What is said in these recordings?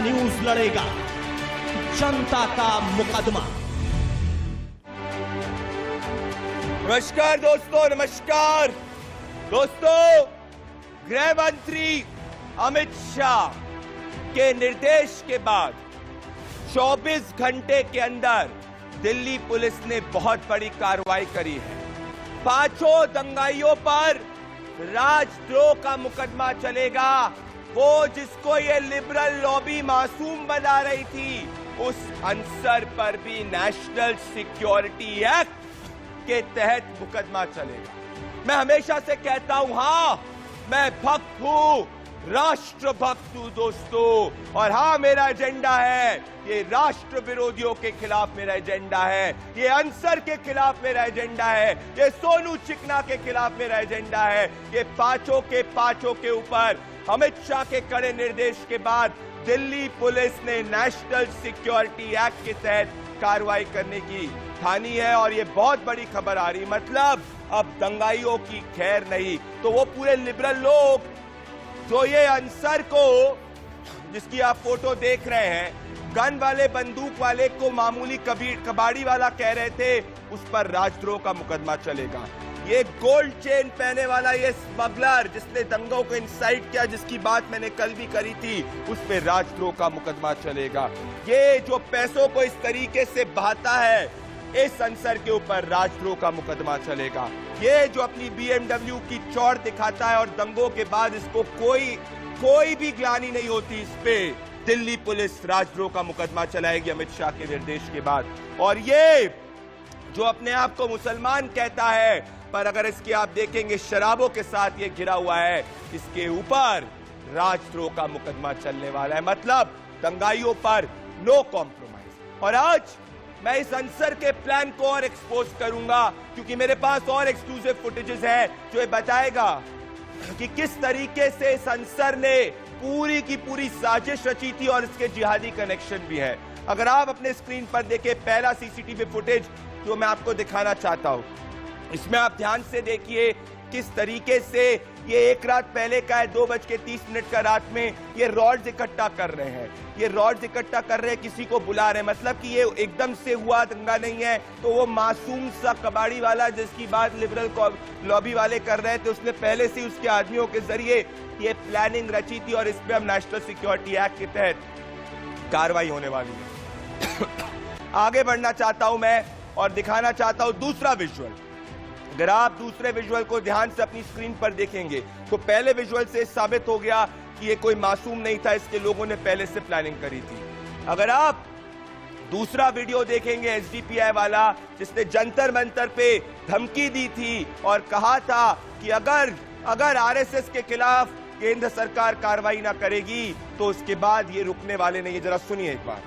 News लड़ेगा जनता का मुकदमा। नमस्कार दोस्तों, नमस्कार दोस्तों। गृह मंत्री अमित शाह के निर्देश के बाद 24 घंटे के अंदर दिल्ली पुलिस ने बहुत बड़ी कार्रवाई करी है। 5 दंगाइयों पर राजद्रोह का मुकदमा चलेगा। वो जिसको ये लिबरल लॉबी मासूम बना रही थी, उस अंसर पर भी नेशनल सिक्योरिटी एक्ट के तहत मुकदमा चलेगा। मैं हमेशा से कहता हूं, हां मैं भक्त हूं, राष्ट्रभक्त हूं दोस्तों, और हां मेरा एजेंडा है, ये राष्ट्र विरोधियों के खिलाफ मेरा एजेंडा है, ये अंसर के खिलाफ मेरा एजेंडा है, ये सोनू चिकना के खिलाफ मेरा एजेंडा है। ये पांचों के ऊपर अमित शाह के कड़े निर्देश के बाद दिल्ली पुलिस ने नेशनल सिक्योरिटी एक्ट के तहत कार्रवाई करने की ठानी है। और ये बहुत बड़ी खबर आ रही, मतलब अब दंगाइयों की खैर नहीं। तो वो पूरे लिबरल लोग जो ये अंसर को, जिसकी आप फोटो देख रहे हैं, गन वाले बंदूक वाले को मामूली कबाड़ी वाला कह रहे थे, उस पर राजद्रोह का मुकदमा चलेगा। ये गोल्ड चेन पहने वाला ये स्मगलर जिसने दंगों को इंसाइट किया, जिसकी बात मैंने कल भी करी थी, उस पर राजद्रोह का मुकदमा चलेगा। ये जो पैसों को इस तरीके से बहाता है, इस अंसर के ऊपर राजद्रोह का मुकदमा चलेगा। ये जो अपनी BMW की चौड़ दिखाता है और दंगों के बाद इसको कोई भी ग्लानि नहीं होती, इस पे दिल्ली पुलिस राजद्रोह का मुकदमा चलाएगी अमित शाह के निर्देश के बाद। और ये जो अपने आप को मुसलमान कहता है, पर अगर इसके आप देखेंगे शराबों के साथ ये घिरा हुआ है, इसके ऊपर राजद्रोह का मुकदमा चलने वाला है। मतलब दंगाइयों पर नो कॉम्प्रोमाइज। और आज मैं इस अंसर के प्लान को और एक्सपोज करूंगा, क्योंकि मेरे पास और एक्सक्लूसिव फुटेजेस है जो ये बताएगा कि किस तरीके से इस अंसर ने पूरी की पूरी साजिश रची थी और इसके जिहादी कनेक्शन भी है। अगर आप अपने स्क्रीन पर देखें पहला सीसीटीवी फुटेज जो मैं आपको दिखाना चाहता हूं, इसमें आप ध्यान से देखिए किस तरीके से ये एक रात पहले का है, 2:30 का रात में ये रॉड्स इकट्ठा कर रहे हैं। ये रॉड्स इकट्ठा कर रहे हैं, किसी को बुला रहे हैं, मतलब कि ये एकदम से हुआ दंगा नहीं है। तो वो मासूम सा कबाड़ी वाला जिसकी बात लिबरल लॉबी वाले कर रहे थे, उसने पहले से उसके आदमियों के जरिए ये प्लानिंग रची थी और इस पर अब नेशनल सिक्योरिटी एक्ट के तहत कार्रवाई होने वाली है। आगे बढ़ना चाहता हूं मैं और दिखाना चाहता हूं दूसरा विजुअल। अगर आप दूसरे विजुअल को ध्यान से अपनी स्क्रीन पर देखेंगे तो पहले विजुअल से साबित हो गया कि ये कोई मासूम नहीं था, इसके लोगों ने पहले से प्लानिंग करी थी। अगर आप दूसरा वीडियो देखेंगे SDPI वाला, जिसने जंतर मंतर पे धमकी दी थी और कहा था कि अगर RSS के खिलाफ केंद्र सरकार कार्रवाई ना करेगी तो उसके बाद ये रुकने वाले नहीं। जरा सुनिए एक बार।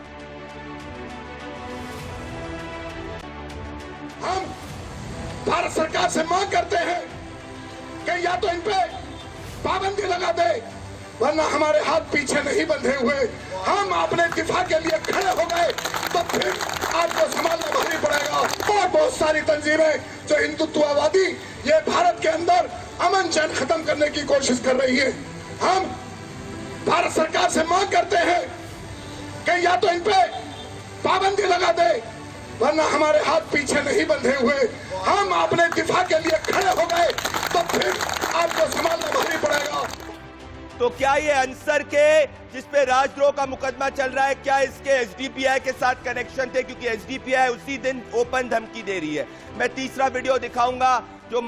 हम भारत सरकार से मांग करते हैं कि या तो इन पे पाबंदी लगा दे, वरना हमारे हाथ पीछे नहीं बंधे हुए, हम अपने दिफा के लिए खड़े हो गए तो फिर आपको संभालना भारी पड़ेगा। और बहुत सारी तंजीमें जो हिंदुत्ववादी ये भारत के अंदर अमन चैन खत्म करने की कोशिश कर रही है, हम भारत सरकार से मांग करते हैं कि या तो इन पे पाबंदी लगा दे, वरना हमारे हाथ पीछे नहीं बंधे हुए, हम अपने दिफा के लिए खड़े हो गए तो फिर आपको संभालना भारी पड़ेगा। तो क्या ये अंसर के जिस पे राजद्रोह का मुकदमा चल रहा है, क्या इसके SDPI के साथ कनेक्शन थे? क्योंकि SDPI उसी दिन ओपन धमकी दे रही है। मैं तीसरा वीडियो दिखाऊंगा जो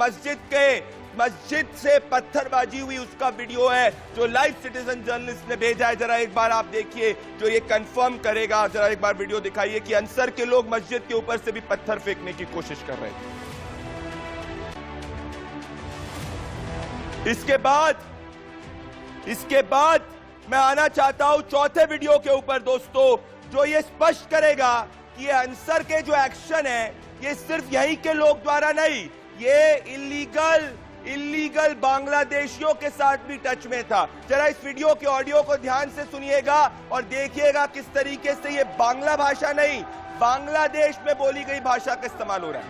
मस्जिद से पत्थरबाजी हुई उसका वीडियो है, जो लाइव सिटीजन जर्नलिस्ट ने भेजा है। जरा एक बार आप देखिए, जो ये कंफर्म करेगा। जरा एक बार वीडियो दिखाइए कि अंसर के लोग मस्जिद के ऊपर से भी पत्थर फेंकने की कोशिश कर रहे थे। इसके बाद मैं आना चाहता हूं चौथे वीडियो के ऊपर दोस्तों, जो ये स्पष्ट करेगा कि ये अंसर के जो एक्शन है, ये सिर्फ यहीं के लोग द्वारा नहीं, ये इलीगल बांग्लादेशियों के साथ भी टच में था। जरा इस वीडियो के ऑडियो को ध्यान से सुनिएगा और देखिएगा किस तरीके से ये बांग्ला भाषा नहीं, बांग्लादेश में बोली गई भाषा का इस्तेमाल हो रहा है।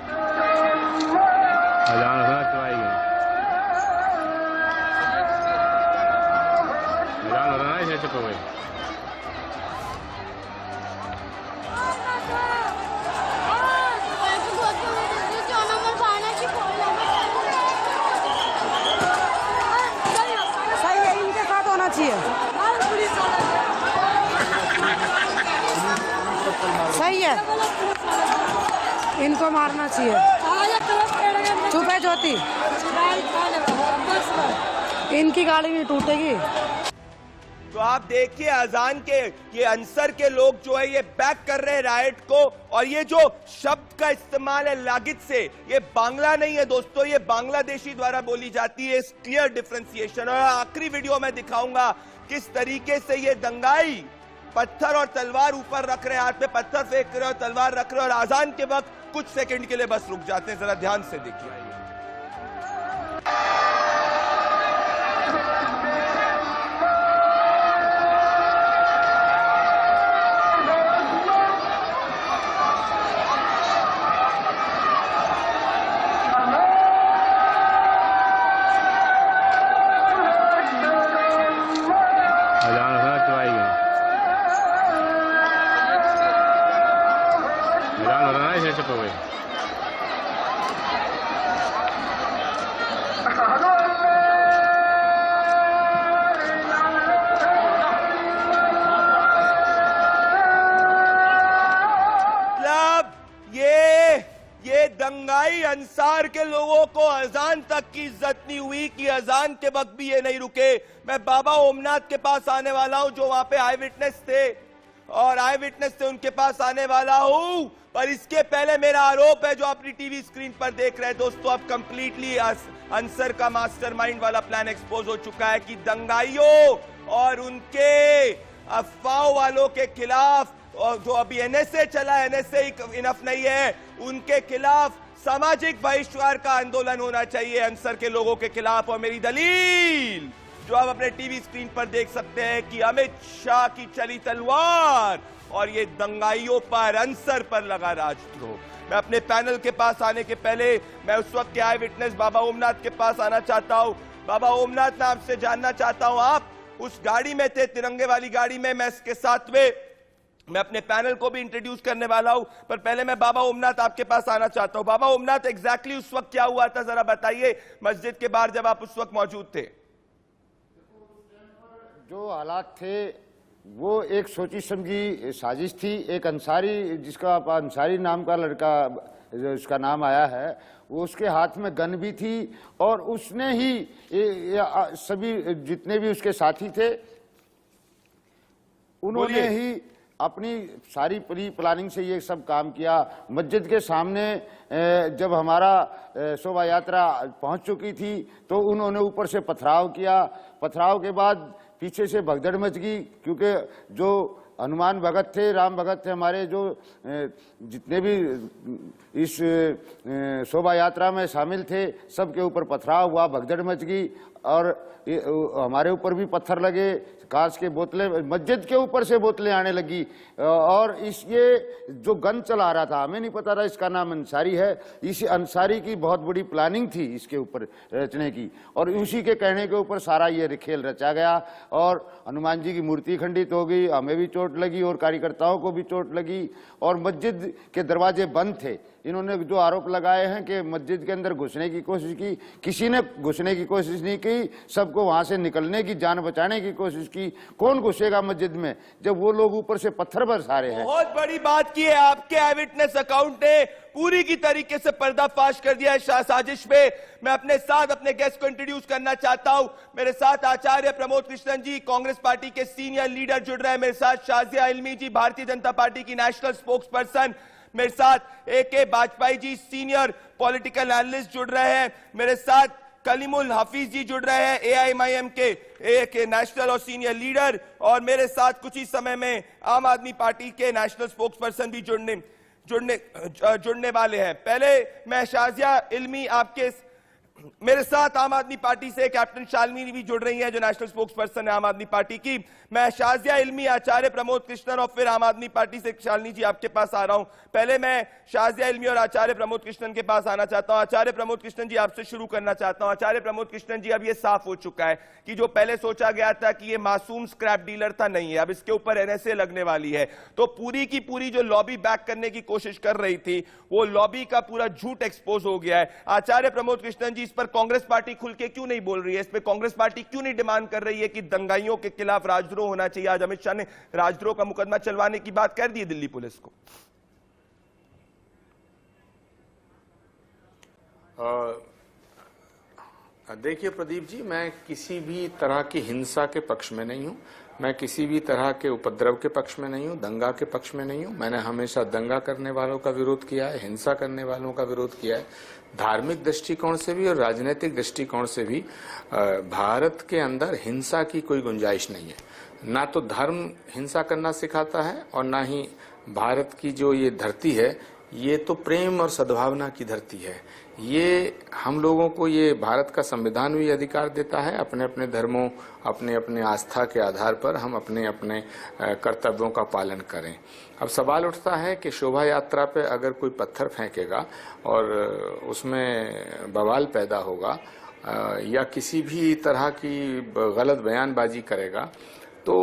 सही है, इनको मारना चाहिए। चुपे ज्योति, इनकी गाड़ी भी टूटेगी। तो आप देखिए अजान के ये अंसर के लोग जो है ये बैक कर रहे हैं राइट को, और ये जो शब्द का इस्तेमाल है लागित से, ये बांग्ला नहीं है दोस्तों, ये बांग्लादेशी द्वारा बोली जाती है। इस क्लियर डिफरेंशिएशन। और आखिरी वीडियो में दिखाऊंगा किस तरीके से ये दंगाई पत्थर और तलवार ऊपर रख रहे हैं, हाथ में पत्थर फेंक रहे और तलवार रख रहे हैं, और आजान के वक्त कुछ सेकंड के लिए बस रुक जाते हैं। जरा ध्यान से देखिए। ये दंगाई अंसार के लोगों को अजान तक की इज्जत नहीं हुई कि अजान के वक्त भी ये नहीं रुके। मैं बाबा ओमनाथ के पास आने वाला हूं, जो वहां पे आई विटनेस थे, और आई विटनेस से उनके पास आने वाला हूं। पर इसके पहले मेरा आरोप है, जो अपनी टीवी स्क्रीन पर देख रहे हैं दोस्तों, अब कंप्लीटली अंसर का मास्टरमाइंड वाला प्लान एक्सपोज हो चुका है कि दंगाइयों और उनके अफवाह वालों के खिलाफ, और जो अभी एनएसए चला, एनएसए इनफ नहीं है, उनके खिलाफ सामाजिक बहिष्कार का आंदोलन होना चाहिए अंसर के लोगों के खिलाफ। और मेरी दलील जो आप अपने टीवी स्क्रीन पर देख सकते हैं कि अमित शाह की चली तलवार और ये दंगाइयों पर, अंसर पर लगा राजद्रोह। मैं अपने पैनल के पास आने के पहले मैं उस वक्त के आई विटनेस बाबा ओमनाथ के पास आना चाहता हूं। बाबा ओमनाथ, मैं आपसे जानना चाहता हूं, आप उस गाड़ी में थे, तिरंगे वाली गाड़ी में, मैं इसके साथ में मैं अपने पैनल को भी इंट्रोड्यूस करने वाला हूं, पर पहले मैं बाबा ओमनाथ आपके पास आना चाहता हूं। बाबा ओमनाथ, एग्जैक्टली उस वक्त क्या हुआ था, जरा बताइए मस्जिद के बाहर जब आप उस वक्त मौजूद थे। जो हालात थे वो एक सोची समझी साजिश थी। एक अंसारी, जिसका अंसारी नाम का लड़का उसका नाम आया है, वो उसके हाथ में गन भी थी, और उसने ही सभी जितने भी उसके साथी थे उन्होंने ही अपनी सारी प्री प्लानिंग से ये सब काम किया। मस्जिद के सामने जब हमारा शोभा यात्रा पहुंच चुकी थी तो उन्होंने ऊपर से पथराव किया। पथराव के बाद पीछे से भगदड़ मच गई, क्योंकि जो हनुमान भगत थे, राम भगत थे हमारे, जो जितने भी इस शोभा यात्रा में शामिल थे, सबके ऊपर पथराव हुआ, भगदड़ मच गई, और हमारे ऊपर भी पत्थर लगे, कांच के बोतलें, मस्जिद के ऊपर से बोतलें आने लगी। और इस ये जो गन चला रहा था, हमें नहीं पता था इसका नाम अंसारी है। इस अंसारी की बहुत बड़ी प्लानिंग थी इसके ऊपर रचने की, और उसी के कहने के ऊपर सारा ये खेल रचा गया। और हनुमान जी की मूर्ति खंडित हो गई, हमें भी चोट लगी और कार्यकर्ताओं को भी चोट लगी, और मस्जिद के दरवाजे बंद थे। इन्होंने जो आरोप लगाए हैं कि मस्जिद के अंदर घुसने की कोशिश की, किसी ने घुसने की कोशिश नहीं की, सबको वहां से निकलने की, जान बचाने की कोशिश की। कौन घुसेगा मस्जिद में जब वो लोग ऊपर से पत्थर बरसा रहे हैं। बहुत बड़ी बात की है आपके आई विटनेस अकाउंट ने, पूरी की तरीके से पर्दाफाश कर दिया है साजिश पे। मैं अपने साथ अपने गेस्ट को इंट्रोड्यूस करना चाहता हूं। मेरे साथ आचार्य प्रमोद कृष्णन जी, कांग्रेस पार्टी के सीनियर लीडर जुड़ रहे हैं। मेरे साथ शाजिया इल्मी जी, भारतीय जनता पार्टी की नेशनल स्पोक्स पर्सन। मेरे साथ A K. Vajpayee ji, senior political analyst जुड़ रहे हैं। मेरे साथ कलीमुल हफीज जी जुड़ रहे हैं, एआईएमआईएम के नेशनल और सीनियर लीडर। और मेरे साथ कुछ ही समय में आम आदमी पार्टी के नेशनल स्पोक्स पर्सन भी जुड़ने वाले हैं। पहले मैं शाजिया इल्मी, आपके मेरे साथ आम आदमी पार्टी से कैप्टन शालिनी भी जुड़ रही हैं, जो नेशनल स्पोक्स पर्सन है आम आदमी पार्टी की। मैं शाजिया इल्मी, आचार्य प्रमोद कृष्णन, और फिर आम आदमी पार्टी से शालिनी जी आपके पास आ रहा हूं। पहले मैं शाजिया इल्मी और आचार्य प्रमोद कृष्णन के पास आना चाहता हूं। आचार्य प्रमोद कृष्णन जी, आपसे शुरू करना चाहता हूं। आचार्य प्रमोद कृष्णन जी, अब यह साफ हो चुका है कि जो पहले सोचा गया था कि यह मासूम स्क्रैप डीलर था, नहीं है, अब इसके ऊपर एनएसए लगने वाली है। तो पूरी की पूरी जो लॉबी बैक करने की कोशिश कर रही थी, वो लॉबी का पूरा झूठ एक्सपोज हो गया है। आचार्य प्रमोद कृष्णन जी, इस पर कांग्रेस पार्टी खुल के क्यों नहीं बोल रही है? इस पर कांग्रेस पार्टी क्यों नहीं डिमांड कर रही है कि दंगाइयों के खिलाफ राजद्रोह होना चाहिए? आज अमित शाह ने राजद्रोह का मुकदमा चलवाने की बात कर दी दिल्ली पुलिस को। देखिए प्रदीप जी, मैं किसी भी तरह की हिंसा के पक्ष में नहीं हूँ, मैं किसी भी तरह के उपद्रव के पक्ष में नहीं हूँ, दंगा के पक्ष में नहीं हूँ। मैंने हमेशा दंगा करने वालों का विरोध किया है, हिंसा करने वालों का विरोध किया है। धार्मिक दृष्टिकोण से भी और राजनीतिक दृष्टिकोण से भी भारत के अंदर हिंसा की कोई गुंजाइश नहीं है। ना तो धर्म हिंसा करना सिखाता है और ना ही भारत की जो ये धरती है ये तो प्रेम और सद्भावना की धरती है। ये हम लोगों को ये भारत का संविधान भी अधिकार देता है, अपने अपने धर्मों, अपने अपने आस्था के आधार पर हम अपने अपने कर्तव्यों का पालन करें। अब सवाल उठता है कि शोभा यात्रा पे अगर कोई पत्थर फेंकेगा और उसमें बवाल पैदा होगा या किसी भी तरह की गलत बयानबाजी करेगा तो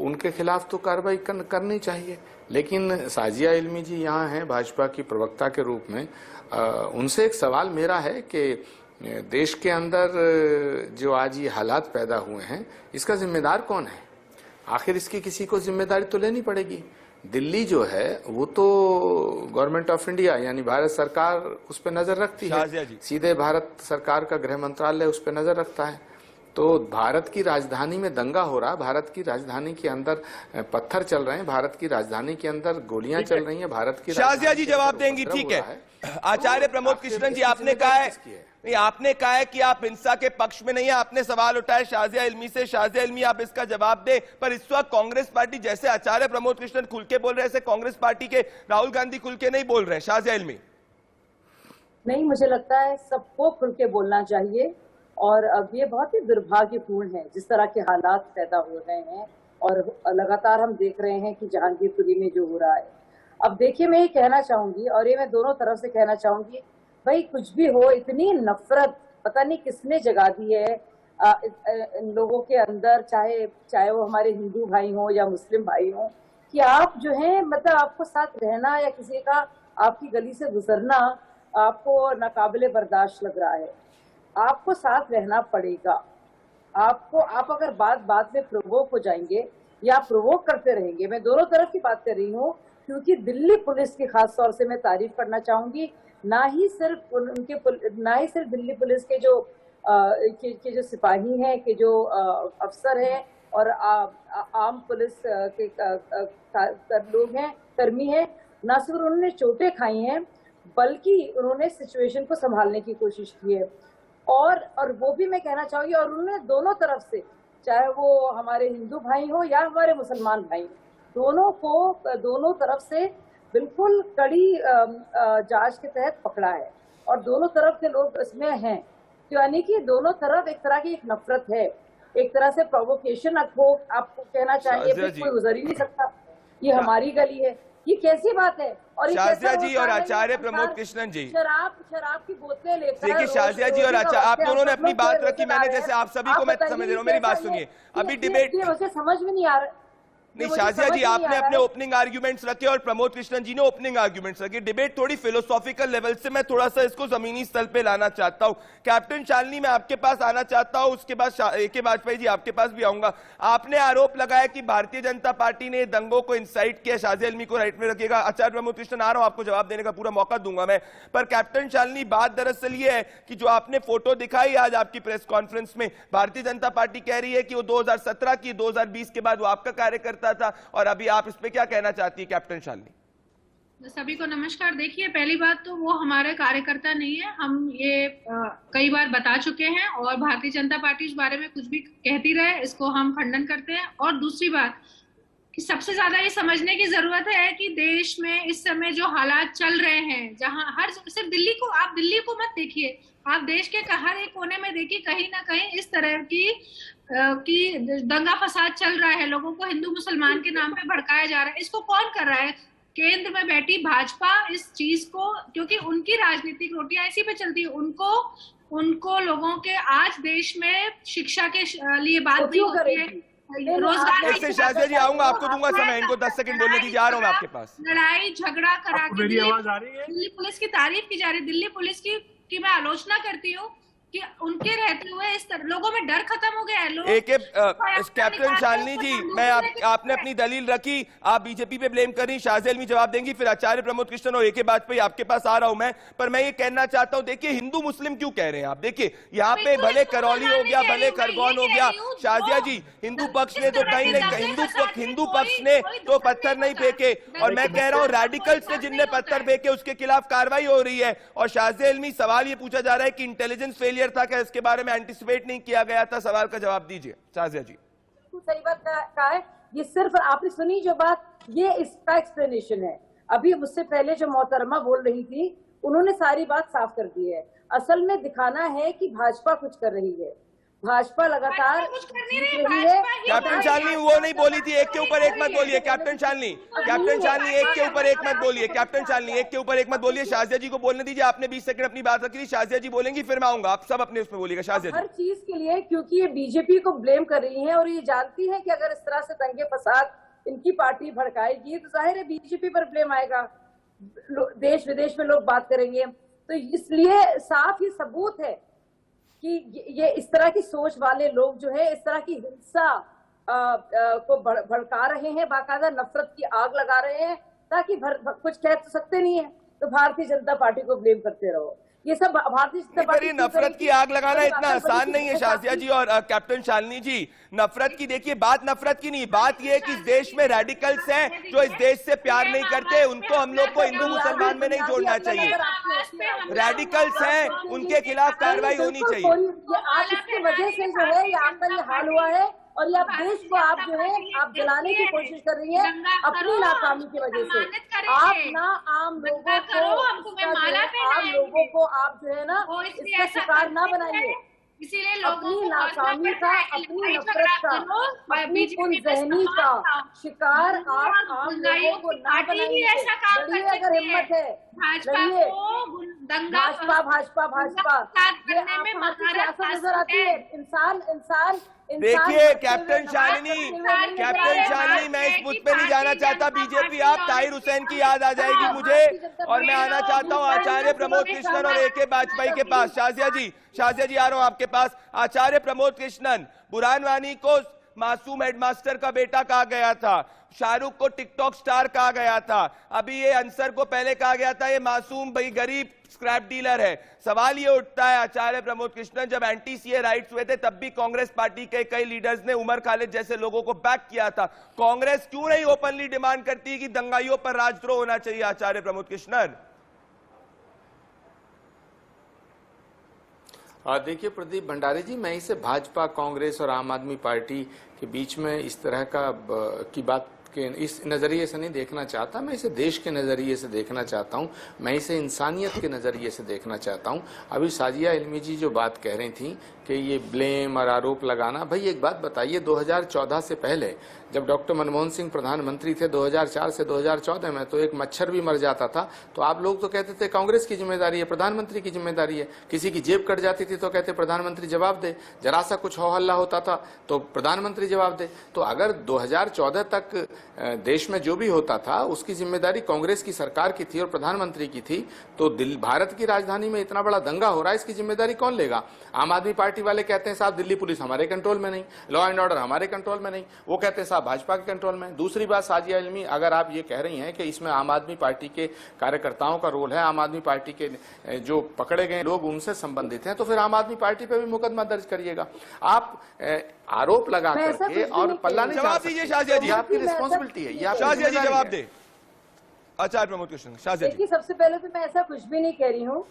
उनके खिलाफ तो कार्रवाई करनी चाहिए। लेकिन साजिया इल्मी जी यहाँ हैं भाजपा की प्रवक्ता के रूप में, उनसे एक सवाल मेरा है कि देश के अंदर जो आज ये हालात पैदा हुए हैं इसका जिम्मेदार कौन है? आखिर इसकी किसी को जिम्मेदारी तो लेनी पड़ेगी। दिल्ली जो है वो तो गवर्नमेंट ऑफ इंडिया यानी भारत सरकार उस पर नजर रखती है, सीधे भारत सरकार का गृह मंत्रालय उस पर नजर रखता है। तो भारत की राजधानी में दंगा हो रहा, भारत की राजधानी के अंदर पत्थर चल रहे हैं, भारत की राजधानी के अंदर गोलियां चल रही हैं, भारत की शाजिया जी जवाब देंगी, ठीक है। आचार्य प्रमोद कृष्णन जी, आपने कहा है नहीं, आपने कहा है कि आप हिंसा के पक्ष में नहीं है, आपने सवाल उठाया शाजिया इल्मी से। शाजिया इल्मी आप इसका जवाब दे। पर इस वक्त कांग्रेस पार्टी, जैसे आचार्य प्रमोद कृष्णन खुल के बोल रहे हैं, ऐसे कांग्रेस पार्टी के राहुल गांधी खुल के नहीं बोल रहे हैं। शाजिया इल्मी नहीं, मुझे लगता है सबको खुल के बोलना चाहिए। और अब ये बहुत ही दुर्भाग्यपूर्ण है जिस तरह के हालात पैदा हो रहे हैं और लगातार हम देख रहे हैं कि जहांगीरपुरी में जो हो रहा है। अब देखिए, मैं ये कहना चाहूंगी और ये मैं दोनों तरफ से कहना चाहूंगी, भाई कुछ भी हो, इतनी नफरत पता नहीं किसने जगा दी है इन लोगों के अंदर, चाहे वो हमारे हिंदू भाई हो या मुस्लिम भाई हो, कि आप जो है मतलब आपको साथ रहना या किसी का आपकी गली से गुजरना आपको नाकाबिले बर्दाश्त लग रहा है। आपको साथ रहना पड़ेगा। आप अगर बात में प्रोवोक हो जाएंगे या प्रोवोक करते रहेंगे, मैं दोनों तरफ की बात कर रही हूँ, क्योंकि दिल्ली पुलिस की खास तौर से मैं तारीफ करना चाहूंगी। ना ही सिर्फ दिल्ली पुलिस के जो सिपाही हैं, के जो अफसर हैं और आम पुलिस के लोग हैं, कर्मी हैं, ना सिर्फ उन्होंने चोटें खाई हैं बल्कि उन्होंने सिचुएशन को संभालने की कोशिश की है। और वो भी मैं कहना चाहूंगी, और उन्होंने दोनों तरफ से, चाहे वो हमारे हिंदू भाई हो या हमारे मुसलमान भाई, दोनों तरफ से बिल्कुल कड़ी जांच के तहत पकड़ा है और दोनों तरफ के लोग इसमें हैं। तो यानी कि दोनों तरफ एक तरह की एक नफरत है, एक तरह से प्रोवोकेशन आपको कहना चाहिए, कोई गुजर ही नहीं सकता, ये हमारी गली है, ये कैसी बात है? और शाजिया जी और आचार्य प्रमोद कृष्णन जी, शराब की बोतलें लेकर, देखिए शाजिया जी और आचार्य, आप दोनों ने अपनी बात रखी, मैंने जैसे आप सभी को मैं समझ रहा हूँ, मेरी बात सुनिए। अभी डिबेट मुझे समझ में नहीं आ रहा। नहीं शाजिया जी, आपने अपने ओपनिंग आर्ग्यूमेंट्स रखे और प्रमोद कृष्णन जी ने ओपनिंग आर्ग्यूमेंट्स रखे। डिबेट थोड़ी फिलोसॉफिकल लेवल से मैं थोड़ा सा इसको जमीनी स्तर पे लाना चाहता हूं। कैप्टन शालिनी, मैं आपके पास आना चाहता हूं, उसके बाद AK वाजपेयी जी आपके पास भी आऊंगा। आपने आरोप लगाया कि भारतीय जनता पार्टी ने दंगों को इंसाइट किया। शाजिया इल्मी को राइट में रखिएगा, आचार्य प्रमोद कृष्णन आ रहा हूं, आपको जवाब देने का पूरा मौका दूंगा मैं। पर कैप्टन शालिनी, बात दरअसल ये है कि जो आपने फोटो दिखाई आज आपकी प्रेस कॉन्फ्रेंस में, भारतीय जनता पार्टी कह रही है कि वो 2017 की, 2020 के बाद वो आपका कार्यकर्ता था, और अभी आप इस पे क्या कहना चाहती है कैप्टन शालिनी? सभी को नमस्कार। देखिए, पहली बात तो वो हमारे कार्यकर्ता नहीं है, हम ये कई बार बता चुके हैं और भारतीय जनता पार्टी इस बारे में कुछ भी कहती रहे, इसको हम खंडन करते हैं। और दूसरी बात कि सबसे ज्यादा ये समझने की जरूरत है कि देश में इस समय जो हालात चल रहे हैं, जहां सिर्फ दिल्ली को मत देखिए, आप देश के हर एक कोने में देखिए, कहीं ना कहीं इस तरह की दंगा फसाद चल रहा है, लोगों को हिंदू मुसलमान के नाम पे भड़काया जा रहा है। इसको कौन कर रहा है? केंद्र में बैठी भाजपा इस चीज को, क्योंकि उनकी राजनीतिक रोटियां इसी पे चलती है, उनको लोगों के आज देश में शिक्षा के लिए बात नहीं होती है, रोजगार की। शाजिया जी आऊंगा, आपको दूंगा समय, इनको 10 सेकंड बोलने दीजिए, आ रहा हूं मैं आपके पास। लड़ाई झगड़ा करा के दिल्ली पुलिस की तारीफ की जा रही है, दिल्ली पुलिस की मैं आलोचना करती हूँ, कि उनके रहते हुए इस तरह लोगों में डर खत्म हो गया है। लोग कैप्टन शालिनी जी, आपने अपनी दलील रखी, आप बीजेपी पे ब्लेम कर रही, शाहज़ेल भी जवाब देंगी, फिर आचार्य प्रमोद कृष्णन और ए.के. वाजपेयी आपके पास आ रहा हूं मैं। पर मैं ये कहना चाहता हूं, देखिए हिंदू मुस्लिम क्यों कह रहे हैं आप? देखिए यहाँ पे भले करौली हो गया, भले खरगोन हो गया, शाजिया जी हिंदू पक्ष ने तो कहीं नहीं, हिंदू पक्ष ने तो पत्थर नहीं फेंके, और मैं कह रहा हूं रेडिकल्स ने जिनने पत्थर फेंके उसके खिलाफ कार्रवाई हो रही है। और शाहज़ेल में सवाल ये पूछा जा रहा है कि इंटेलिजेंस फेलियर था क्या, इसके बारे में एंटिसिपेट नहीं किया गया था? सवाल का जवाब दीजिए शाजिया जी। सही बात कहा है, ये सिर्फ आपने सुनी जो बात, ये इसका एक्सप्लेनेशन है। अभी मुझसे पहले जो मोहतरमा बोल रही थी उन्होंने सारी बात साफ कर दी है। असल में दिखाना है कि भाजपा कुछ कर रही है, भाजपा लगातार कुछ कर नहीं रही, रही है। कैप्टन शालिनी वो नहीं बोली थी, एक के ऊपर एक मत बोलिए। कैप्टन शालिनी एक के ऊपर एक मत बोलिए। कैप्टन शालिनी एक के ऊपर एक मत बोलिए। शाजिया जी को बोलने दीजिए, आपने 20 सेकंड अपनी बात रखी थी, शाजिया जी बोलेंगी फिर मैं आऊंगा, आप सब अपने उसमें बोलिएगा। शाजिया हर चीज के लिए, क्योंकि ये बीजेपी को ब्लेम कर रही है और ये जानती है कि अगर इस तरह से दंगे फसाद इनकी पार्टी भड़काएगी तो जाहिर है बीजेपी पर ब्लेम आएगा, देश विदेश में लोग बात करेंगे। तो इसलिए साफ ही सबूत है कि ये इस तरह की सोच वाले लोग जो है इस तरह की हिंसा को भड़का रहे हैं, बाकायदा नफरत की आग लगा रहे हैं, ताकि कुछ कह तो सकते नहीं है तो भारतीय जनता पार्टी को ब्लेम करते रहो। ये सब भारतीय जनता पार्टी नफरत की आग लगाना इतना आसान नहीं है शाजिया जी और कैप्टन शालिनी जी। नफरत की देखिए बात नफरत की नहीं, बात यह है कि इस देश में रेडिकल्स हैं जो इस देश से प्यार नहीं करते, उनको हम लोग को हिंदू मुसलमान में नहीं जोड़ना चाहिए। रेडिकल्स हैं, उनके खिलाफ कार्रवाई होनी चाहिए। आज इसकी वजह से जो है ये आपका ये हाल हुआ है और ये आप देश को आप जो है आप जलाने की कोशिश कर रही है अपनी नाकामी की वजह से। आप ना आम लोगों को आप जो है ना इसका शिकार ना बनाइए, इसीलिए अपनी नाकामी का, अपनी नफरत का, अपनी पुनज़हनी का शिकार आप आम लोगों को ना बनाइए। लड़िए अगर हिम्मत है, लड़िए। भाजपा ये आपको सियासत नजर आती है। इंसान देखिए कैप्टन शालिनी, मैं इस मुद्दे पे नहीं जाना चाहता। बीजेपी आप ताहिर हुसैन की याद आ जाएगी मुझे, और मैं आना चाहता हूं आचार्य प्रमोद कृष्णन और ए.के. वाजपेयी के पास। शाजिया जी आ रहा हूं आपके पास। आचार्य प्रमोद कृष्णन, बुरहान वानी को मासूम हेडमास्टर का बेटा कहा गया था, शाहरुख को टिकटॉक स्टार कहा गया था, अभी ये अंसर को पहले कहा गया था ये मासूम भाई गरीब स्क्रैप डीलर है। सवाल ये उठता है आचार्य प्रमोद कृष्णन, जब एंटी सीए राइट्स हुए थे तब भी कांग्रेस पार्टी के कई लीडर्स ने उमर खालिद जैसे लोगों को बैक किया था। कांग्रेस क्यों नहीं ओपनली डिमांड करती कि दंगाइयों पर राजद्रोह होना चाहिए? आचार्य प्रमोद कृष्णन। देखिए प्रदीप भंडारी जी, मैं इसे भाजपा, कांग्रेस और आम आदमी पार्टी के बीच में इस तरह की बात के इस नज़रिए से नहीं देखना चाहता। मैं इसे देश के नज़रिए से देखना चाहता हूं, मैं इसे इंसानियत के नज़रिए से देखना चाहता हूं। अभी साजिया इल्मी जी जो बात कह रही थी कि ये ब्लेम और आरोप लगाना, भाई एक बात बताइए, 2014 से पहले जब डॉक्टर मनमोहन सिंह प्रधानमंत्री थे 2004 से 2014 में, तो एक मच्छर भी मर जाता था तो आप लोग तो कहते थे कांग्रेस की जिम्मेदारी है, प्रधानमंत्री की जिम्मेदारी है। किसी की जेब कट जाती थी तो कहते प्रधानमंत्री जवाब दे, जरा सा कुछ हो हल्ला होता था तो प्रधानमंत्री जवाब दे। तो अगर 2014 तक देश में जो भी होता था उसकी जिम्मेदारी कांग्रेस की सरकार की थी और प्रधानमंत्री की थी, तो भारत की राजधानी में इतना बड़ा दंगा हो रहा है, इसकी जिम्मेदारी कौन लेगा? आम आदमी पार्टी वाले कहते हैं साहब दिल्ली पुलिस हमारे कंट्रोल में नहीं, लॉ एंड ऑर्डर हमारे कंट्रोल में नहीं, वो कहते हैं साहब भाजपा के कंट्रोल में। दूसरी बात साजिया इल्मी, अगर आप ये कह रही हैं कि इसमें आम आदमी पार्टी के कार्यकर्ताओं का रोल है, आम आदमी पार्टी के जो पकड़े गए लोग उनसे संबंधित हैं, तो फिर आम आदमी पार्टी पे भी मुकदमा दर्ज करिएगा। आप आरोप लगा करके और पल्ला नहीं जवाब दीजिए शाजिया जी, आपकी रिस्पॉन्सिबिलिटी है, ये शाजिया जी जवाब दे। आचार्य प्रमोद कृष्णन। शाजिया जी, सबसे पहले तो मैं ऐसा कुछ भी नहीं कह रही हूँ,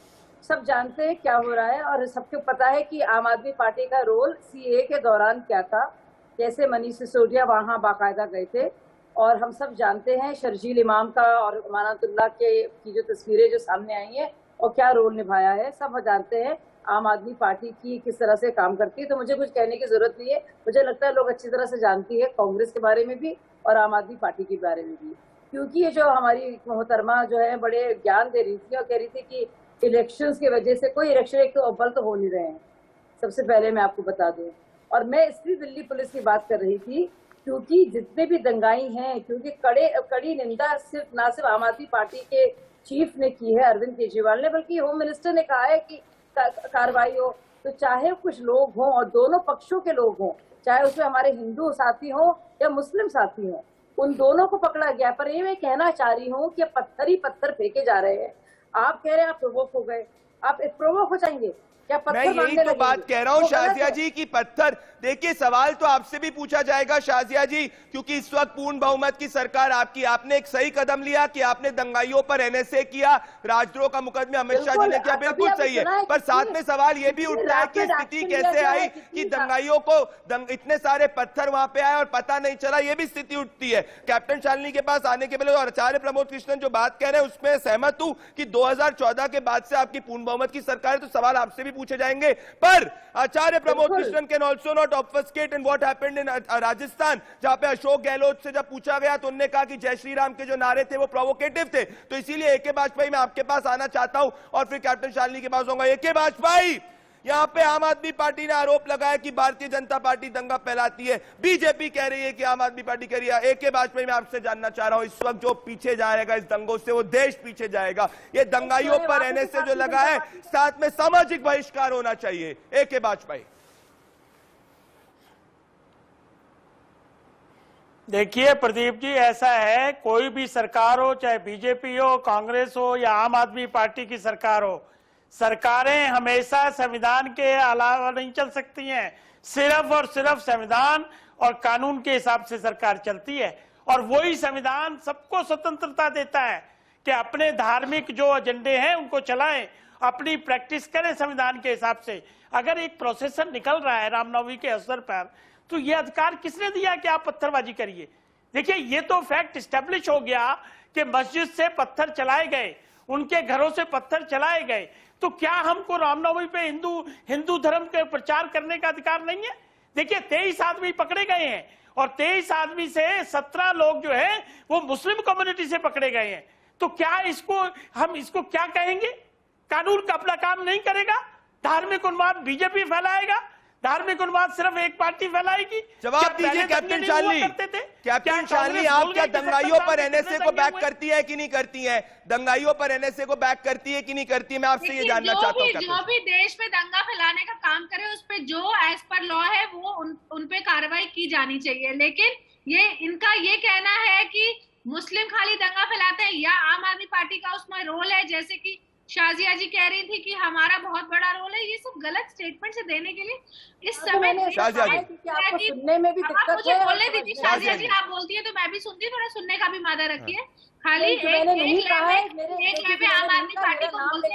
सब जानते हैं क्या हो रहा है और सबको पता है कि आम आदमी पार्टी का रोल सीए के दौरान क्या था, कैसे मनीष सिसोदिया वहां बाकायदा गए थे, और हम सब जानते हैं शर्जील इमाम का और अमानतुल्लाह की जो तस्वीरें जो सामने आई हैं और क्या रोल निभाया है, सब जानते हैं आम आदमी पार्टी की किस तरह से काम करती है। तो मुझे कुछ कहने की जरूरत नहीं है, मुझे लगता है लोग अच्छी तरह से जानती है कांग्रेस के बारे में भी और आम आदमी पार्टी के बारे में भी, क्योंकि ये जो हमारी मोहतरमा जो है बड़े ज्ञान दे रही थी और कह रही थी कि इलेक्शंस की वजह से कोई इलेक्शन एक तो अव्वल तो हो नहीं रहे हैं, सबसे पहले मैं आपको बता दूं। और मैं इसलिए दिल्ली पुलिस की बात कर रही थी क्योंकि जितने भी दंगाई हैं, क्योंकि कड़ी निंदा ना सिर्फ आम आदमी पार्टी के चीफ ने की है अरविंद केजरीवाल ने, बल्कि होम मिनिस्टर ने कहा है कि कार्रवाई हो, तो चाहे कुछ लोग हों और दोनों पक्षों के लोग हों, चाहे उसमें हमारे हिंदू साथी हों या मुस्लिम साथी हों, उन दोनों को पकड़ा गया। पर ये मैं कहना चाह रही हूँ कि पत्थर ही पत्थर फेंके जा रहे हैं। आप कह रहे हैं आप प्रोवोक हो गए, आप प्रोवोक हो जाएंगे क्या? मैं यही तो बात कह रहा हूं शाजिया जी की पत्थर। देखिए सवाल तो आपसे भी पूछा जाएगा शाजिया जी, क्योंकि इस वक्त पूर्ण बहुमत की सरकार आपकी। आपने एक सही कदम लिया कि आपने दंगाइयों पर एनएसए किया, राजद्रोह का मुकदमे अमित शाह जी ने किया, बिल्कुल सही है। पर साथ में सवाल यह भी उठता है कि स्थिति कैसे आई कि दंगाइयों को इतने सारे पत्थर वहां पे आए और पता नहीं चला, यह भी स्थिति उठती है। कैप्टन शालिनी के पास आने के पहले और आचार्य प्रमोद कृष्णन जो बात कह रहे हैं उसमें सहमत हूं कि 2014 के बाद से आपकी पूर्ण बहुमत की सरकार है, तो सवाल आपसे भी पूछे जाएंगे। पर Acharya Pramod Krishnan can also not obfuscate in what happened in Rajasthan, जहां पे अशोक गहलोत से जब पूछा गया तो उन्होंने कहा कि जय श्री राम के जो नारे थे वो प्रोवोकेटिव थे। तो इसीलिए ए.के. वाजपेयी मैं आपके पास आना चाहता हूं और फिर कैप्टन शालिनी के पास आऊंगा। ए.के. वाजपेयी, यहां पे आम आदमी पार्टी ने आरोप लगाया कि भारतीय जनता पार्टी दंगा फैलाती है, बीजेपी कह रही है कि आम आदमी पार्टी कह रही है। ए.के. वाजपेयी मैं आपसे जानना चाह रहा हूं, इस वक्त जो पीछे जाएगा इस दंगों से वो देश पीछे जाएगा। ये दंगाइयों पर एनएसए जो लगा है, साथ में सामाजिक बहिष्कार होना चाहिए। ए.के. वाजपेयी। देखिए प्रदीप जी, ऐसा है कोई भी सरकार हो, चाहे बीजेपी हो, कांग्रेस हो या आम आदमी पार्टी की सरकार हो, सरकारें हमेशा संविधान के अलावा नहीं चल सकती हैं। सिर्फ और सिर्फ संविधान और कानून के हिसाब से सरकार चलती है और वही संविधान सबको स्वतंत्रता देता है कि अपने धार्मिक जो एजेंडे हैं उनको चलाएं, अपनी प्रैक्टिस करें संविधान के हिसाब से। अगर एक प्रोसेसर निकल रहा है रामनवमी के अवसर पर, तो ये अधिकार किसने दिया कि आप पत्थरबाजी करिए? देखिए ये तो फैक्ट स्टैब्लिश हो गया कि मस्जिद से पत्थर चलाए गए, उनके घरों से पत्थर चलाए गए, तो क्या हमको रामनवमी पे हिंदू धर्म के प्रचार करने का अधिकार नहीं है? देखिए 23 आदमी पकड़े गए हैं और 23 आदमी से 17 लोग जो है वो मुस्लिम कम्युनिटी से पकड़े गए हैं। तो क्या हम इसको क्या कहेंगे? कानून का अपना काम नहीं करेगा, धार्मिक उन्माद बीजेपी फैलाएगा, धार्मिक उन्माद सिर्फ एक पार्टी फैलाएगी। जवाब दीजिए कैप्टन शालिनी। कैप्टन शालिनी, आप क्या दंगाइयों पर एनएसए को बैक करती है कि नहीं करती है? दंगाइयों पर एनएसए को बैक करती है कि नहीं करती है? मैं आपसे ये जानना चाहता हूँ। जो भी देश में दंगा फैलाने का काम करे उस पे जो एज पर लॉ है वो उन पे कार्रवाई की जानी चाहिए। लेकिन ये इनका ये कहना है कि मुस्लिम खाली दंगा फैलाते हैं या आम आदमी पार्टी का उसमें रोल है, जैसे कि शाजिया जी कह रही थी कि हमारा बहुत बड़ा रोल है, ये सब गलत स्टेटमेंट से देने के लिए इस समय शाजिया जी आपको सुनने में भी दिक्कत है। मुझे बोलने दीजिए शाजिया जी, आप बोलती है तो मैं भी सुनती हूँ, थोड़ा सुनने का भी मादा रखिए। खाली एक आम आदमी पार्टी को बोलते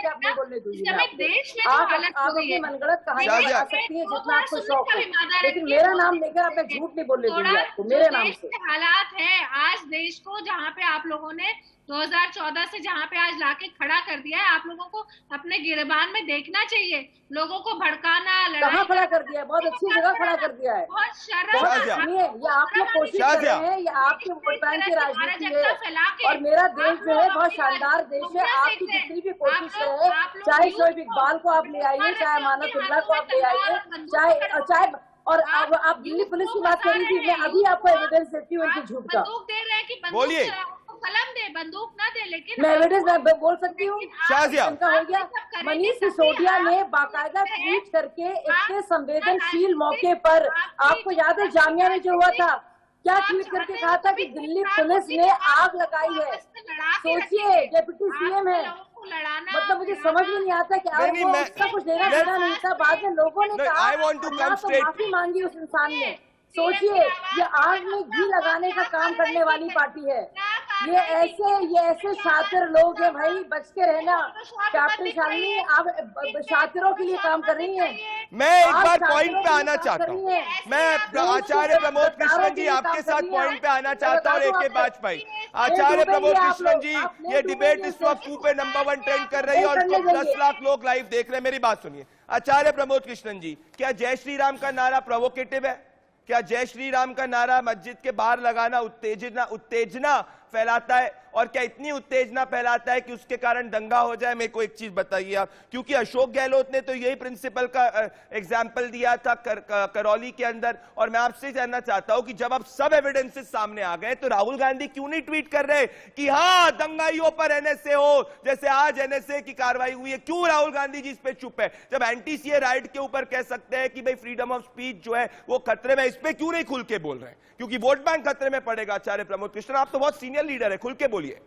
इस समय देश में जो हालत हो गई है, मनगढ़ंत कहानियां बता सकती है जितना आपको शौक हो, लेकिन मेरा नाम लेकर आप झूठ नहीं बोलने दूंगी आपको मेरे नाम से। हालात है आज देश को, जहाँ पे आप लोगों ने 2014 से जहाँ पे आज लाके खड़ा कर दिया है, आप लोगों को अपने गिरबान में देखना चाहिए। लोगों को भड़काना, कहाँ खड़ा कर दिया है? बहुत अच्छी जगह खड़ा कर दिया है। बहुत शर्म है। ये आप लोग कोशिश कर रहे हैं, ये आपके वोट बैंक की राजनीति है और मेरा देश जो है बहुत शानदार देश है। आपकी जितनी भी कोशिश है, चाहे शोएब इकबाल को आप ले आइए, चाहे अमानतुल्लाह को आप ले आइए, चाहे और आप दिल्ली पुलिस की बात कर रही थी, मैं अभी आपको एविडेंस देती हूँ उनकी झूठ का। बोलिए, कलम दे, बंदूक ना दे, लेकिन मैं एविडेंस मैं बोल सकती हूँ। उनका हो गया, मनीष सिसोदिया ने बाकायदा ट्वीट करके इतने संवेदनशील मौके पर, आपको याद है जामिया में जो हुआ था, क्या ट्वीट करके कहा था कि दिल्ली पुलिस ने आग लगाई है। सोचिए, डिप्टी सीएम है, मतलब मुझे समझ में नहीं आता कि आपको उसका कुछ देना नहीं था। बाद में लोगों ने कहा तो माफी मांगी उस इंसान ने। सोचिए, ये आग में घी लगाने का काम करने वाली पार्टी है। ये ऐसे शातिर लोग हैं भाई, बच के रहना। कैप्टन शालिनी, आप शातिरों के लिए काम कर रही हैं। मैं एक बार पॉइंट पे आना चाहता हूँ। मैं आचार्य प्रमोद कृष्णन जी आपके साथ पॉइंट पे आना चाहता हूँ। ए.के. वाजपेयी, आचार्य प्रमोद कृष्णन जी, ये डिबेट इस वक्त पे नंबर 1 ट्रेंड कर रही है और 10 लाख लोग लाइव देख रहे हैं। मेरी बात सुनिए आचार्य प्रमोद कृष्णन जी, क्या जय श्री राम का नारा प्रोवोकेटिव है? क्या जय श्री राम का नारा मस्जिद के बाहर लगाना उत्तेजना फैलाता है और क्या इतनी उत्तेजना फैलाता है कि उसके कारण दंगा हो जाए? मेरे को एक चीज बताइए आप, क्योंकि अशोक गहलोत ने तो यही प्रिंसिपल का एग्जाम्पल दिया था करौली के अंदर। और मैं आपसे जानना चाहता हूं कि जब अब सब एविडेंसेस सामने आ गए तो राहुल गांधी क्यों नहीं ट्वीट कर रहे कि हाँ दंगाइयों पर एनएसए हो, जैसे आज एनएसए की कार्रवाई हुई है? क्यों राहुल गांधी जी इस पे चुप है? जब एंटी सीए राइट के ऊपर कह सकते हैं कि भाई फ्रीडम ऑफ स्पीच जो है वो खतरे में, इस पे क्यों नहीं खुल के बोल रहे हैं? क्योंकि वोट बैंक खतरे में पड़ेगा। आचार्य प्रमोद कृष्ण, आप तो बहुत सीनियर लीडर है, खुल के बोलिए।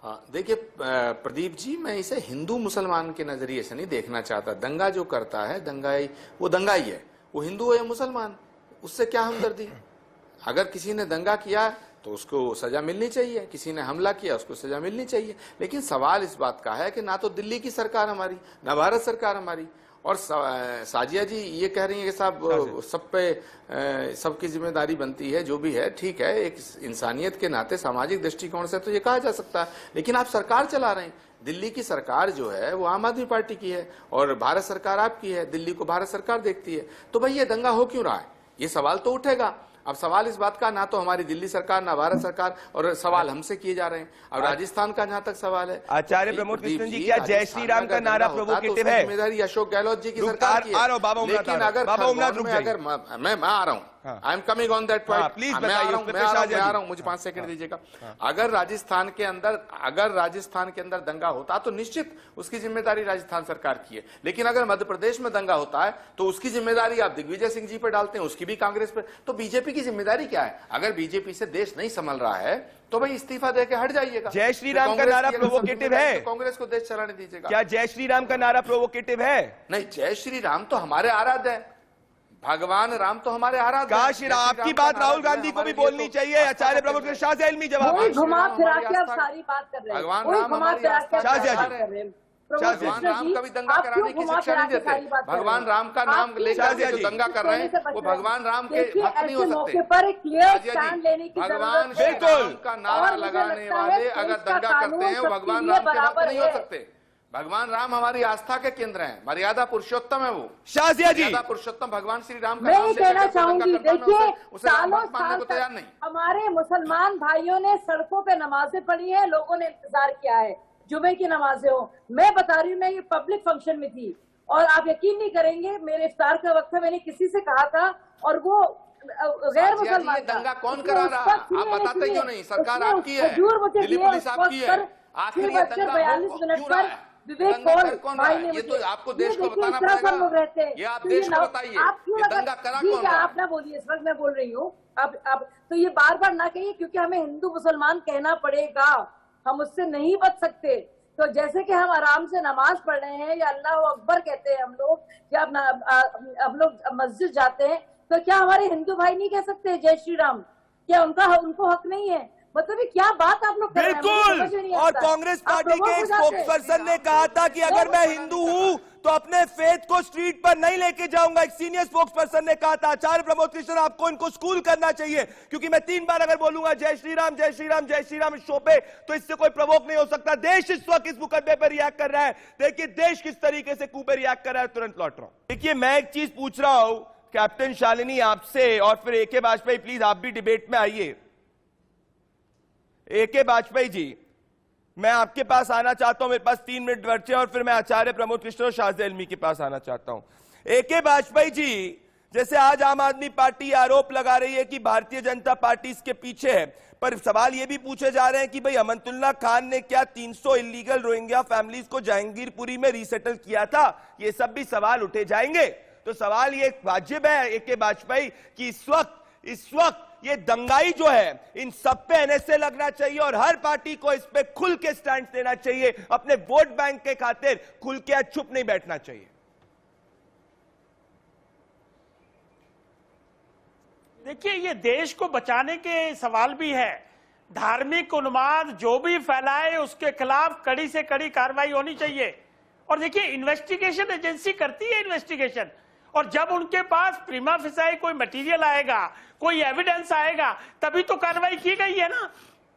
देखिए प्रदीप जी, मैं इसे हिंदू मुसलमान के नजरिए से नहीं देखना चाहता। दंगा जो करता है दंगाई, वो दंगाई है, वो हिंदू है या मुसलमान, उससे क्या हमदर्दी? अगर किसी ने दंगा किया तो उसको सजा मिलनी चाहिए, किसी ने हमला किया उसको सजा मिलनी चाहिए। लेकिन सवाल इस बात का है कि ना तो दिल्ली की सरकार हमारी, ना भारत सरकार हमारी, और साजिया जी ये कह रही है कि साहब सब पे सबकी जिम्मेदारी बनती है, जो भी है ठीक है, एक इंसानियत के नाते सामाजिक दृष्टिकोण से तो ये कहा जा सकता है। लेकिन आप सरकार चला रहे हैं, दिल्ली की सरकार जो है वो आम आदमी पार्टी की है और भारत सरकार आपकी है, दिल्ली को भारत सरकार देखती है। तो भाई ये दंगा हो क्यों रहा है, ये सवाल तो उठेगा। अब सवाल इस बात का, ना तो हमारी दिल्ली सरकार ना भारत सरकार, और सवाल हमसे किए जा रहे हैं। अब राजस्थान का जहां तक सवाल है, आचार्य प्रमोद कृष्ण जी, क्या जय श्री राम का नारा प्रोवोकेटिव है? जिम्मेदारी अशोक गहलोत जी की सरकार की है। लेकिन अगर मैं आ रहा हूं, I am coming on that point, please मैं आ रहा हूं, मुझे 5 सेकंड दीजिएगा। अगर राजस्थान के अंदर दंगा होता तो निश्चित उसकी जिम्मेदारी राजस्थान सरकार की है। लेकिन अगर मध्य प्रदेश में दंगा होता है तो उसकी जिम्मेदारी आप दिग्विजय सिंह जी पे डालते हैं, उसकी भी कांग्रेस पे। तो बीजेपी की जिम्मेदारी क्या है? अगर बीजेपी से देश नहीं संभल रहा है तो भाई इस्तीफा देके हट जाइएगा। जय श्री राम का नारा प्रोवोकेटिव है? कांग्रेस को देश चलाने दीजिएगा। क्या जय श्री राम का नारा प्रोवोकेटिव है? नहीं, जय श्री राम तो हमारे आराध्य है, भगवान राम तो हमारे आराध्य। काश आपकी बात राहुल गांधी को भी बोलनी चाहिए। आचार्य प्रमोद कृष्ण शाह से इल्मी जवाब। घुमा फिरा के आप सारी बात कर रहे हैं, भगवान राम हमारी आस्था भगवान राम का भी दंगा कराने की शिक्षा नहीं देते। भगवान राम का नाम लेकर जो दंगा कर रहे हैं वो भगवान राम के भक्त नहीं हो सकते। भगवान राम का नारा लगाने वाले अगर दंगा करते हैं वो भगवान राम के भक्त नहीं हो सकते। भगवान राम हमारी आस्था के केंद्र हैं, मर्यादा पुरुषोत्तम है वो। शाजिया जी, मर्यादा पुरुषोत्तम भगवान श्री राम का मैं ये कहना चाहूंगी, देखिए सालों साल तैयार नहीं। हमारे मुसलमान भाइयों ने सड़कों पे नमाजें पढ़ी है, लोगों ने इंतजार किया है जुमे की नमाजें हो। मैं बता रही हूँ, मैं ये पब्लिक फंक्शन में थी और आप यकीन नहीं करेंगे, मेरे इफ्तार का वक्त था, मैंने किसी से कहा था और वो गैर मुसलमान था। दंगा कौन करा रहा? आप बताते क्यों नहीं? सरकार आपकी है, दिल्ली पुलिस आपकी है। आखिर ये दंगा क्यों रहा है? विवेक कौन रहा है? ये तो आपको देश को बताना पड़ेगा। ये आप देश को बताइए, ये दंगा करा कौन रहा है? आप ना बोलिए, इस वक्त मैं बोल रही हूँ। अब तो ये बार बार ना कहिए, क्योंकि हमें हिंदू मुसलमान कहना पड़ेगा, हम उससे नहीं बच सकते। तो जैसे कि हम आराम से नमाज पढ़ रहे हैं या अल्लाह अकबर कहते हैं हम लोग, या हम लोग मस्जिद जाते हैं, तो क्या हमारे हिंदू भाई नहीं कह सकते जय श्री राम? क्या उनको हक नहीं है? मतलब क्या बात आप लोग कर रहे हैं? बिल्कुल। और कांग्रेस पार्टी के एक स्पोक्सपर्सन ने कहा था कि अगर मैं हिंदू हूं तो अपने फेथ को स्ट्रीट पर नहीं लेके जाऊंगा। एक सीनियर स्पोक्सपर्सन ने कहा था। आचार्य प्रमोद कृष्ण, आपको इनको स्कूल करना चाहिए, क्योंकि मैं 3 बार अगर बोलूंगा जय श्री राम जय श्री राम जय श्री राम इस शो पे, तो इससे कोई प्रवोक नहीं हो सकता। देश इस वक्त इस मुकदमे पर रिएक्ट कर रहा है। देखिए देश किस तरीके से कूपे रिएक्ट कर रहा है। तुरंत लौट रहा हूं। देखिए मैं एक चीज पूछ रहा हूं कैप्टन शालिनी आपसे, और फिर ए.के. वाजपेयी, प्लीज आप भी डिबेट में आइए। ए.के. वाजपेयी जी, मैं आपके पास आना चाहता हूं, मेरे पास 3 मिनट बचे और फिर मैं आचार्य प्रमोद कृष्ण और शाहज़ इल्मी के पास आना चाहता हूं। ए.के. वाजपेयी जी, जैसे आज आम आदमी पार्टी आरोप लगा रही है कि भारतीय जनता पार्टी इसके पीछे है, पर सवाल यह भी पूछे जा रहे हैं कि भाई अमनतुल्लाह खान ने क्या 300 इलीगल रोहिंग्या फैमिलीज को जहांगीरपुरी में रीसेटल किया था? ये सब भी सवाल उठे जाएंगे। तो सवाल ये वाजिब है ए.के. वाजपेयी कि इस वक्त ये दंगाई जो है, इन सब पे एनएसए लगना चाहिए और हर पार्टी को इस पे खुल के स्टैंड लेना चाहिए। अपने वोट बैंक के खातिर खुल के चुप नहीं बैठना चाहिए। देखिए, ये देश को बचाने के सवाल भी है। धार्मिक उन्माद जो भी फैलाए उसके खिलाफ कड़ी से कड़ी कार्रवाई होनी चाहिए। और देखिए, इन्वेस्टिगेशन एजेंसी करती है इन्वेस्टिगेशन, और जब उनके पास प्रीमा फिसाई कोई मटेरियल आएगा, कोई एविडेंस आएगा, तभी तो कार्रवाई की गई है ना।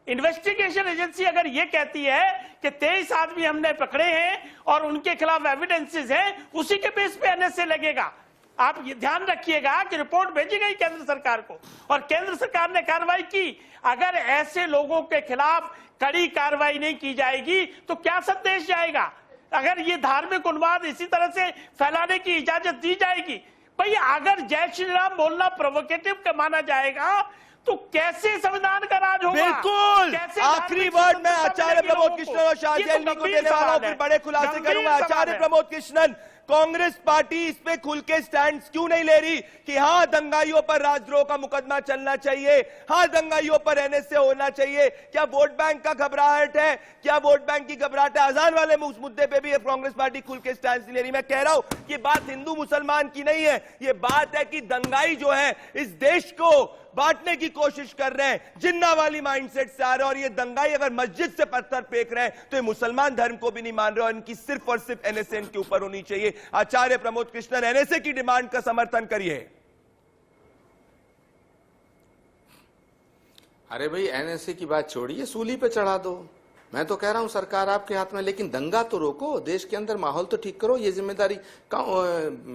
इन्वेस्टिगेशन एजेंसी अगर ये कहती है कि 23 आदमी हमने पकड़े हैं और उनके खिलाफ एविडेंसेस हैं, उसी के बेस पे एनएसए लगेगा। आप ये ध्यान रखिएगा कि रिपोर्ट भेजी गई केंद्र सरकार को और केंद्र सरकार ने कार्रवाई की। अगर ऐसे लोगों के खिलाफ कड़ी कार्रवाई नहीं की जाएगी तो क्या संदेश जाएगा? अगर ये धार्मिक उन्माद इसी तरह से फैलाने की इजाजत दी जाएगी, भाई अगर जय श्री राम बोलना प्रोवोकेटिव माना जाएगा तो कैसे संविधान का राज होगा? बिल्कुल। कैसे आखिरी धार्मिक वर्ड मैं स्वतंत्रता आचार्य मिलेगी प्रमोद लोगों कृष्णन और शाहजी ये तो एलमी को गंभीर देने वाला हूं, सवाल फिर है। बड़े खुलासे गंभीर करूंगा। सवाल आचार्य है। प्रमोद कृष्णन, कांग्रेस पार्टी इस पे खुल के स्टैंड क्यों नहीं ले रही कि हाँ दंगाइयों पर राजद्रोह का मुकदमा चलना चाहिए, हाँ दंगाइयों पर एनएसए होना चाहिए? क्या वोट बैंक का घबराहट है? क्या वोट बैंक की घबराहट है? अजान वाले मुद्दे पे भी कांग्रेस पार्टी खुल के स्टैंड नहीं ले रही। मैं कह रहा हूं कि बात हिंदू मुसलमान की नहीं है, ये बात है कि दंगाई जो है इस देश को बांटने की कोशिश कर रहे हैं, जिन्ना वाली माइंडसेट से आ रहे हैं। और ये दंगाई अगर मस्जिद से पत्थर फेंक रहे हैं तो ये मुसलमान धर्म को भी नहीं मान रहे और इनकी सिर्फ और सिर्फ एनएसए के ऊपर होनी चाहिए। आचार्य प्रमोद कृष्णन, एनएसए की डिमांड का समर्थन करिए। अरे भाई एनएसए की बात छोड़िए, सूली पे चढ़ा दो। मैं तो कह रहा हूं सरकार आपके हाथ में, लेकिन दंगा तो रोको, देश के अंदर माहौल तो ठीक करो। ये जिम्मेदारी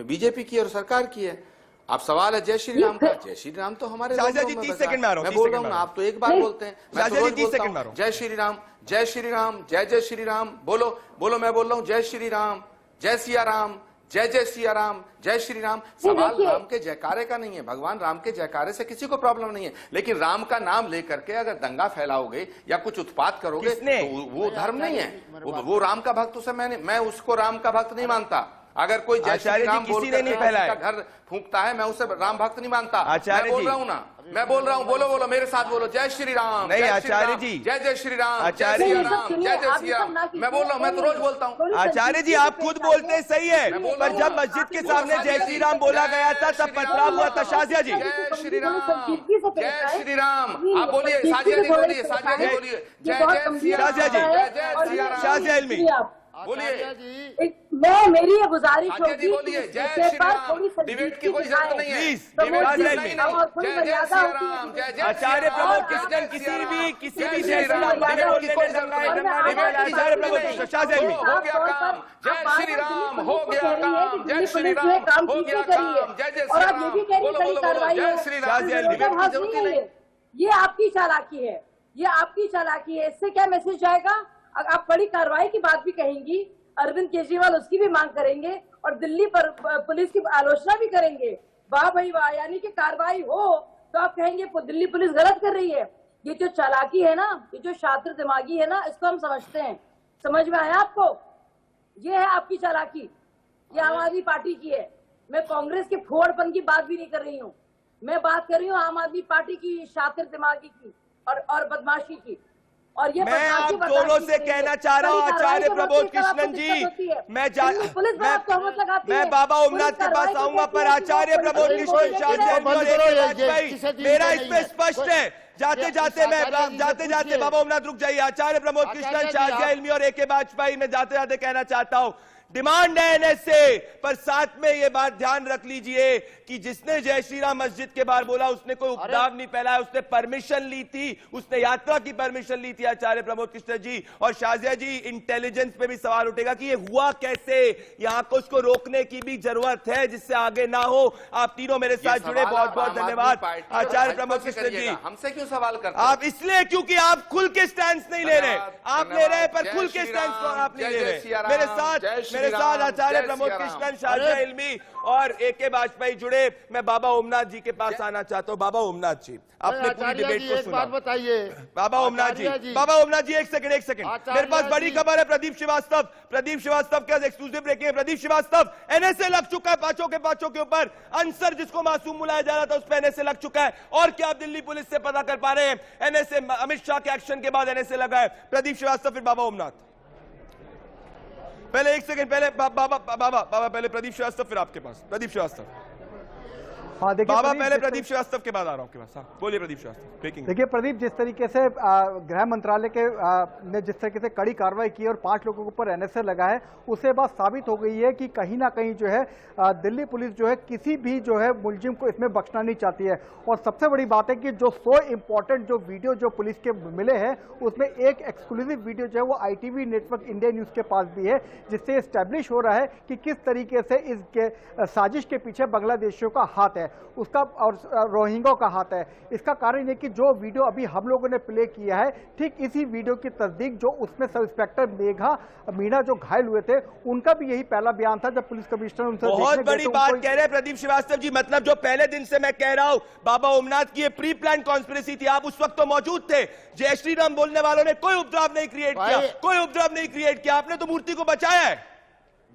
बीजेपी की और सरकार की है। आप सवाल है जय श्री राम का, जय श्री राम तो हमारे शाहजी लोगों जी, में 30 बसा है। सेकंड में आ रहा हूं, मैं 30 बोल सेकंड रहा हूं में ना, आ रहा आप तो एक बार बोलते हैं, मैं शाहजी तो जी, रोज 30 बोलता सेकंड में आ रहा हूं हूं। जय श्री राम, जय श्री राम, जय जय श्री राम। बोलो बोलो, मैं बोल रहा हूं जय श्री राम, जय सिया राम, जय जय सिया राम, जय श्री राम। सवाल राम के जयकारे का नहीं है, भगवान राम के जयकारे से किसी को प्रॉब्लम नहीं है, लेकिन राम का नाम लेकर के अगर दंगा फैलाओगे या कुछ उत्पात करोगे तो वो धर्म नहीं है, वो राम का भक्त। उसे मैं उसको राम का भक्त नहीं मानता। अगर कोई जय श्री राम बोल कर घर फूंकता है, मैं उसे राम भक्त नहीं मानता। मैं बोल रहा हूँ ना, मैं बोल रहा हूँ, बोलो बोलो मेरे साथ बोलो, जय श्री राम। नहीं आचार्य जी, जय जय श्री राम, जय सिया राम, जय जय सिया राम। मैं बोल रहा हूँ, मैं तो रोज बोलता हूँ। आचार्य जी आप खुद बोलते हैं, सही है, पर जब मस्जिद के सामने जय श्री राम बोला गया था तब पथराव हुआ था। शाजिया जी, जय श्री राम, जय श्री राम। आप बोलिए, साजिया जी बोलिए, साजिया जी बोलिए, जय जय सिया राम, शाजिया जी, जय जय सिया राम। शाजिया एलमी बोलिए, मैं मेरी ये गुजारिश साजिया जी बोलिए, जय श्री राम। डिबेट की कोई जरूरत नहीं है, प्लीज, डिबेट की जय नहीं, जय जय सिया राम, जय जय आचार्य प्रमोद कृष्णन किसी भी जय श्री राम डिबेट की कोई जरूरत नहीं। आचार्य प्रमोद कृष्णन, शाजिया एलमी, हो गया काम, जय श्री राम, हो गया काम, जय श्री राम, हो गया काम, जय जय सिया राम। बोलो बोलो बोलो, जय श्री राम। डिबेट की जरूरत ही नहीं। ये आपकी चालाकी है, ये आपकी चालाकी है। इससे क्या मैसेज जाएगा? आप बड़ी कार्रवाई की बात भी कहेंगी, अरविंद केजरीवाल उसकी भी मांग करेंगे और दिल्ली पर पुलिस की आलोचना भी करेंगे। वाह भाई वाह, यानी कि कार्रवाई हो तो आप कहेंगे दिल्ली पुलिस गलत कर रही है। ये जो चालाकी है ना, ये जो शातिर दिमागी है ना, इसको हम समझते हैं। समझ में आया आपको? ये है आपकी चालाकी, ये आम आदमी पार्टी की है। मैं कांग्रेस के फोड़पन की बात भी नहीं कर रही हूँ, मैं बात कर रही हूँ आम आदमी पार्टी की शातिर दिमागी की और बदमाशी की। और ये मैं आप दोनों से कहना चाह रहा हूं आचार्य प्रमोद कृष्णन जी, मैं बाबा ओमनाथ के पास आऊंगा, पर आचार्य प्रमोद कृष्णन, शाजिया एलमी और AK वाजपेयी, मेरा इस पे स्पष्ट है। जाते जाते बाबा ओमनाथ रुक जाइए। आचार्य प्रमोद कृष्णन, शाजिया एलमी और AK वाजपेयी, मैं जाते जाते कहना चाहता हूं, डिमांड है एनएसए, पर साथ में यह बात ध्यान रख लीजिए कि जिसने जय श्री राम मस्जिद के बाहर बोला उसने कोई उपद्रव नहीं फैलाया, उसने परमिशन ली थी, उसने यात्रा की परमिशन ली थी। आचार्य प्रमोद कृष्ण जी और शाजिया जी, इंटेलिजेंस पे भी सवाल उठेगा कि ये हुआ कैसे, यहां को उसको रोकने की भी जरूरत है जिससे आगे ना हो। आप तीनों मेरे साथ जुड़े, बहुत बहुत धन्यवाद। आचार्य प्रमोद कृष्ण जी, हमसे क्यों सवाल करते? आप इसलिए क्योंकि आप खुल के स्टैंड नहीं ले रहे, आप ले रहे हैं पर खुल के स्टैंड को आप नहीं ले रहे। मेरे साथ आचार्य प्रमोद कृष्णन, शाजिया एलमी और AK वाजपेयी जुड़े। मैं बाबा ओमनाथ जी के पास आना चाहता हूं। बाबा ओमनाथ जी, आपने पूरी डिबेट को सुना, बात बताइए। बाबा ओमनाथ जी, एक सेकंड, मेरे पास बड़ी खबर है। प्रदीप श्रीवास्तव का एक्सक्लूसिव ब्रेकिंग है। प्रदीप श्रीवास्तव, एनएसए लग चुका है पांचों के ऊपर। अंसर जिसको मासूम बुलाया जा रहा था उस पर एनएसए लग चुका है। और क्या आप दिल्ली पुलिस से पता कर पा रहे हैं? एनएसए, अमित शाह के एक्शन के बाद एनएसए लगा है। प्रदीप श्रीवास्तव, फिर बाबा ओमनाथ। पहले एक सेकंड, पहले बाबा पहले प्रदीप श्रीवास्तव, फिर आपके पास। प्रदीप श्रीवास्तव, हाँ, देखिए बाबा, प्रदीप, पहले प्रदीप श्रीवास्तव के बाद आ रहा हूं आपके पास। हाँ, बोलिए प्रदीप श्रीवास्तव। ब्रेकिंग। देखिए प्रदीप, जिस तरीके से गृह मंत्रालय के ने जिस तरीके से कड़ी कार्रवाई की और 5 लोगों के ऊपर एनएसए लगा है, उससे बात साबित हो गई है कि कहीं ना कहीं जो है दिल्ली पुलिस जो है किसी भी जो है मुलजिम को इसमें बख्शना नहीं चाहती है। और सबसे बड़ी बात है कि जो 100 इंपॉर्टेंट जो वीडियो जो पुलिस के मिले हैं, उसमें एक एक्सक्लूसिव वीडियो जो है वो ITV नेटवर्क इंडिया न्यूज के पास भी है, जिससे एस्टैब्लिश हो रहा है कि किस तरीके से इस साजिश के पीछे बांग्लादेशियों का हाथ है, उसका और रोहिंग्या का हाथ है। इसका कारण ये कि जो वीडियो अभी हम लोगों ने प्ले किया है, ठीक इसी वीडियो की तस्दीक जो उसमें सब इंस्पेक्टर मेघा मीणा जो घायल हुए थे, उनका भी यही पहला बयान था जब पुलिस कमिश्नर उनसे बहुत बड़ी बात कह रहे हैं प्रदीप श्रीवास्तव जी। मतलब जो पहले दिन से मैं कह रहा हूं बाबा ओमनाथ की ये प्री प्लान कॉन्स्पिरेसी थी, आप उस वक्त तो मौजूद थे। जय श्री राम बोलने वालों ने कोई उपद्रव नहीं क्रिएट किया, कोई उपद्रव नहीं क्रिएट किया, आपने तो मूर्ति को बचाया है।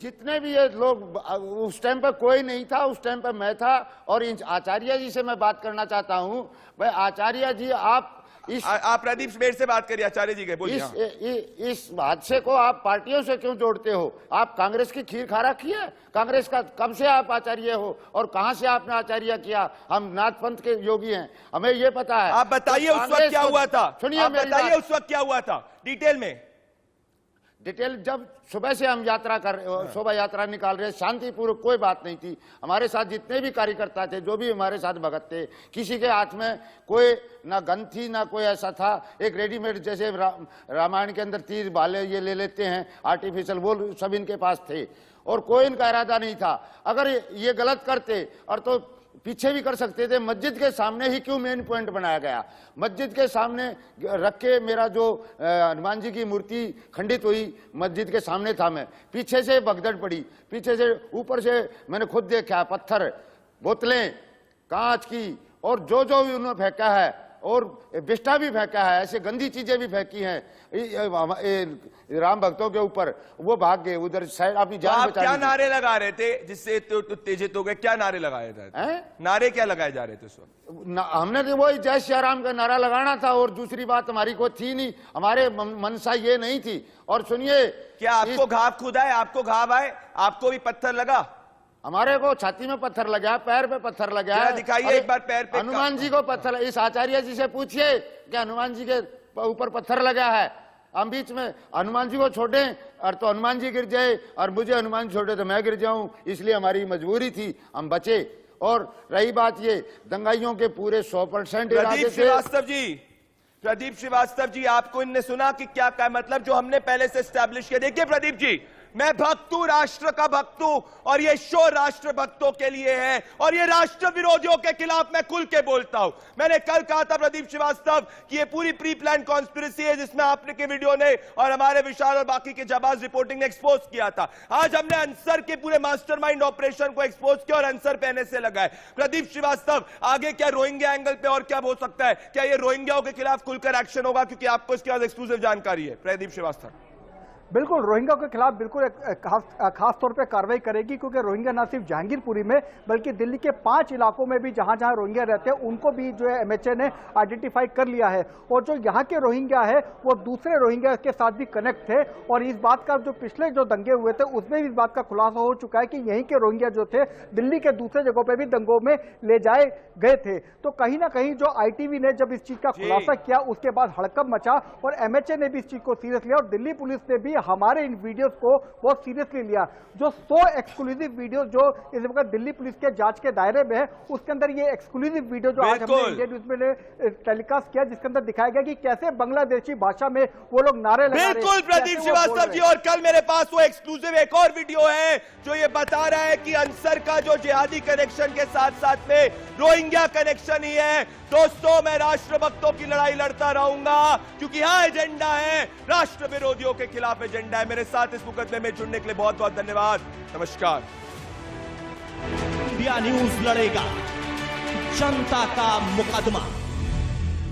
जितने भी ये लोग, उस टाइम पर कोई नहीं था, उस टाइम पर मैं था। और आचार्य जी से मैं बात करना चाहता हूं। भाई आचार्य जी, आप प्रदीप मेरे से बात करिए, आचार्य जी के बोलिए। इस हादसे को आप पार्टियों से क्यों जोड़ते हो? आप कांग्रेस की खीर खा रखी है? कांग्रेस का कब से आप आचार्य हो और कहां से आपने आचार्य किया? हम नाथ पंथ के योगी हैं, हमें ये पता है। आप बताइए उस वक्त क्या हुआ था? सुनिए, बताइए उस वक्त क्या हुआ था डिटेल में। डिटेल जब सुबह से हम शोभा यात्रा निकाल रहे, शांतिपूर्वक, कोई बात नहीं थी। हमारे साथ जितने भी कार्यकर्ता थे, जो भी हमारे साथ भगत थे, किसी के हाथ में कोई ना गन थी ना कोई ऐसा था। एक रेडीमेड जैसे रामायण के अंदर तीर भाले ये ले लेते हैं आर्टिफिशियल, वो सब इनके पास थे और कोई इनका इरादा नहीं था। अगर ये गलत करते और तो पीछे भी कर सकते थे। मस्जिद के सामने ही क्यों मेन पॉइंट बनाया गया? मस्जिद के सामने रख के मेरा जो हनुमान जी की मूर्ति खंडित हुई, मस्जिद के सामने था मैं, पीछे से भगदड़ पड़ी, पीछे से ऊपर से मैंने खुद देखा, पत्थर, बोतलें, कांच की, और जो जो भी उन्होंने फेंका है, और बिस्टा भी फेंका है, ऐसे गंदी चीजें भी फेंकी हैं राम भक्तों के ऊपर। वो भाग गए उधर साइड, अपनी जान बचा ली। क्या नारे लगा रहे थे जिससे उत्तेजित हो गए? क्या नारे लगाए थे? नारे क्या लगाए जा रहे थे उस वक्त? हमने तो वही जय श्री राम का नारा लगाना था, और दूसरी बात हमारी कोई थी नहीं, हमारे मनसा ये नहीं थी। और सुनिए, क्या आपको घाव खुदा है? आपको घाव आए? आपको भी पत्थर लगा? हमारे को छाती में पत्थर लगा, पैर पे पत्थर लगा। दिखाइए एक बार पैर पे। हनुमान जी को पत्थर, इस आचार्य जी से पूछिए क्या हनुमान जी के ऊपर पत्थर लगा है? हम बीच में हनुमान जी को छोड़े और तो हनुमान जी गिर जाए, और मुझे हनुमान छोड़े तो मैं गिर जाऊं, इसलिए हमारी मजबूरी थी, हम बचे। और रही बात ये, दंगाइयों के पूरे 100% प्रदीप श्रीवास्तव जी, आपको इनने सुना कि क्या मतलब जो हमने पहले से एस्टैब्लिश किया? देखिए प्रदीप जी, मैं भक्त हूं, राष्ट्र का भक्त हूं, और ये शो राष्ट्र भक्तों के लिए है, और ये राष्ट्र विरोधियों के खिलाफ मैं खुल के बोलता हूं। मैंने कल कहा था प्रदीप श्रीवास्तव कि ये पूरी प्री प्लान कॉन्स्पिरेसी है, जिसमें आपने के वीडियो ने और हमारे विशाल और बाकी के जाबाज रिपोर्टिंग ने एक्सपोज किया था। आज हमने अंसर के पूरे मास्टरमाइंड ऑपरेशन को एक्सपोज किया और अंसर पे एनएसए लगाए। प्रदीप श्रीवास्तव, आगे क्या रोहिंग्या एंगल पे और क्या हो सकता है? क्या ये रोहिंग्याओं के खिलाफ खुलकर एक्शन होगा? क्योंकि आपको इसके बाद एक्सक्लूसिव जानकारी है। प्रदीप श्रीवास्तव, बिल्कुल रोहिंग्या के खिलाफ बिल्कुल खास तौर पे कार्रवाई करेगी, क्योंकि रोहिंग्या न सिर्फ जहांगीरपुरी में बल्कि दिल्ली के 5 इलाकों में भी जहां जहां रोहिंग्या रहते हैं उनको भी जो है एमएचए ने आइडेंटिफाई कर लिया है। और जो यहाँ के रोहिंग्या है वो दूसरे रोहिंग्या के साथ भी कनेक्ट थे, और इस बात का जो पिछले जो दंगे हुए थे उसमें भी इस बात का खुलासा हो चुका है कि यहीं के रोहिंग्या जो थे दिल्ली के दूसरे जगहों पर भी दंगों में ले जाए गए थे। तो कहीं ना कहीं जो ITV ने जब इस चीज का खुलासा किया, उसके बाद हड़कंप मचा और एमएचए ने भी इस चीज को सीरियस लिया, और दिल्ली पुलिस ने भी हमारे इन वीडियोस को बहुत सीरियसली लिया। जो 100 एक्सक्लूसिव वीडियो जो इस वक्त दिल्ली पुलिस के जांच के दायरे में है, उसके अंदर ये एक्सक्लूसिव वीडियो जो आज हमने इंडिया न्यूज में टेलीकास्ट किया, जिसके अंदर दिखाया गया कि कैसे बांग्लादेशी भाषा में वो लोग नारे लगा रहे हैं। बिल्कुल प्रदीप श्रीवास्तव जी, और कल मेरे पास वो एक्सक्लूसिव एक और वीडियो है जो ये बता रहा है कि अंसर का जो जिहादी कनेक्शन के साथ साथ में रोहिंग्या कनेक्शन ही है। दोस्तों, मैं राष्ट्रभक्तों की लड़ाई लड़ता रहूंगा, क्योंकि हाँ एजेंडा है, राष्ट्र विरोधियों के खिलाफ एजेंडा है। मेरे साथ इस मुकदमे में जुड़ने के लिए बहुत बहुत धन्यवाद। नमस्कार। इंडिया न्यूज लड़ेगा जनता का मुकदमा।